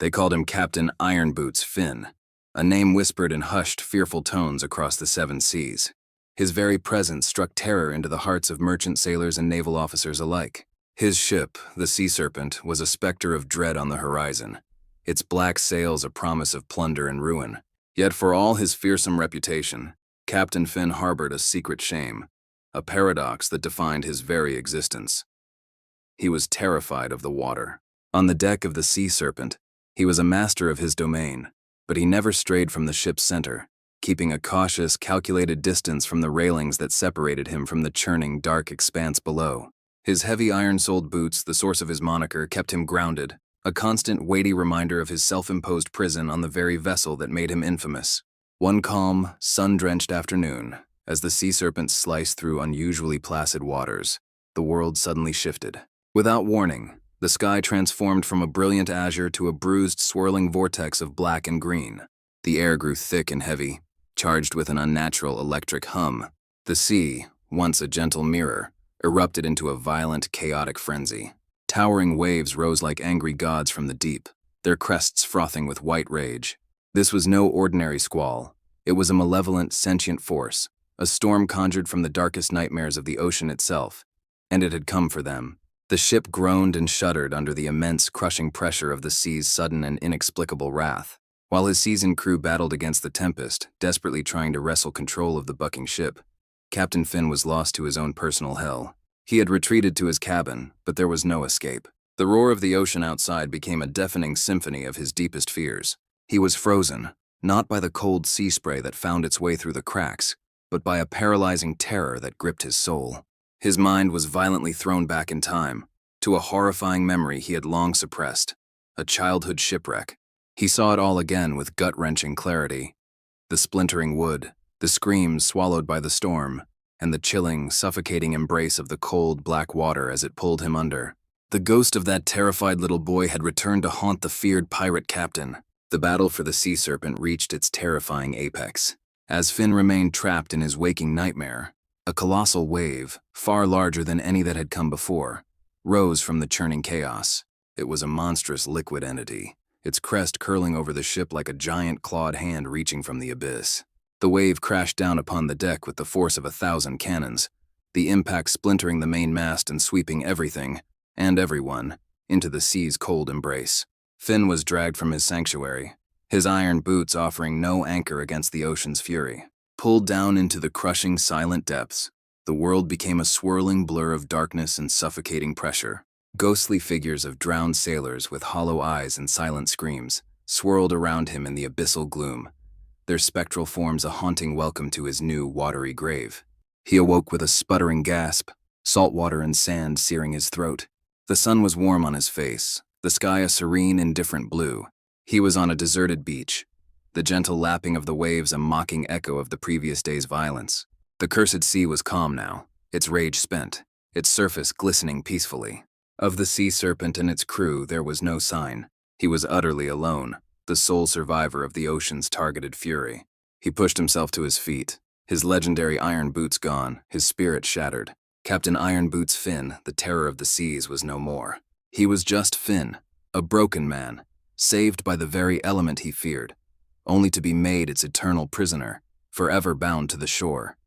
They called him Captain Iron Boots Finn, a name whispered in hushed, fearful tones across the seven seas. His very presence struck terror into the hearts of merchant sailors and naval officers alike. His ship, the Sea Serpent, was a specter of dread on the horizon, its black sails a promise of plunder and ruin. Yet for all his fearsome reputation, Captain Finn harbored a secret shame, a paradox that defined his very existence. He was terrified of the water. On the deck of the Sea Serpent, he was a master of his domain, but he never strayed from the ship's center, keeping a cautious, calculated distance from the railings that separated him from the churning, dark expanse below. His heavy iron-soled boots, the source of his moniker, kept him grounded, a constant, weighty reminder of his self-imposed prison on the very vessel that made him infamous. One calm, sun-drenched afternoon, as the Sea Serpent sliced through unusually placid waters, the world suddenly shifted. Without warning, the sky transformed from a brilliant azure to a bruised, swirling vortex of black and green. The air grew thick and heavy, charged with an unnatural electric hum. The sea, once a gentle mirror, erupted into a violent, chaotic frenzy. Towering waves rose like angry gods from the deep, their crests frothing with white rage. This was no ordinary squall. It was a malevolent, sentient force, a storm conjured from the darkest nightmares of the ocean itself, and it had come for them. The ship groaned and shuddered under the immense, crushing pressure of the sea's sudden and inexplicable wrath. While his seasoned crew battled against the tempest, desperately trying to wrestle control of the bucking ship, Captain Finn was lost to his own personal hell. He had retreated to his cabin, but there was no escape. The roar of the ocean outside became a deafening symphony of his deepest fears. He was frozen, not by the cold sea spray that found its way through the cracks, but by a paralyzing terror that gripped his soul. His mind was violently thrown back in time, to a horrifying memory he had long suppressed, a childhood shipwreck. He saw it all again with gut-wrenching clarity. The splintering wood, the screams swallowed by the storm, and the chilling, suffocating embrace of the cold, black water as it pulled him under. The ghost of that terrified little boy had returned to haunt the feared pirate captain. The battle for the Sea Serpent reached its terrifying apex. As Finn remained trapped in his waking nightmare, a colossal wave, far larger than any that had come before, rose from the churning chaos. It was a monstrous liquid entity, its crest curling over the ship like a giant clawed hand reaching from the abyss. The wave crashed down upon the deck with the force of 1,000 cannons, the impact splintering the main mast and sweeping everything, and everyone, into the sea's cold embrace. Finn was dragged from his sanctuary, his iron boots offering no anchor against the ocean's fury. Pulled down into the crushing, silent depths, the world became a swirling blur of darkness and suffocating pressure. Ghostly figures of drowned sailors with hollow eyes and silent screams swirled around him in the abyssal gloom, their spectral forms a haunting welcome to his new, watery grave. He awoke with a sputtering gasp, salt water and sand searing his throat. The sun was warm on his face, the sky a serene, indifferent blue. He was on a deserted beach, the gentle lapping of the waves a mocking echo of the previous day's violence. The cursed sea was calm now, its rage spent, its surface glistening peacefully. Of the Sea Serpent and its crew there was no sign. He was utterly alone, the sole survivor of the ocean's targeted fury. He pushed himself to his feet, his legendary iron boots gone, his spirit shattered. Captain Iron Boots Finn, the terror of the seas, was no more. He was just Finn, a broken man, saved by the very element he feared, only to be made its eternal prisoner, forever bound to the shore.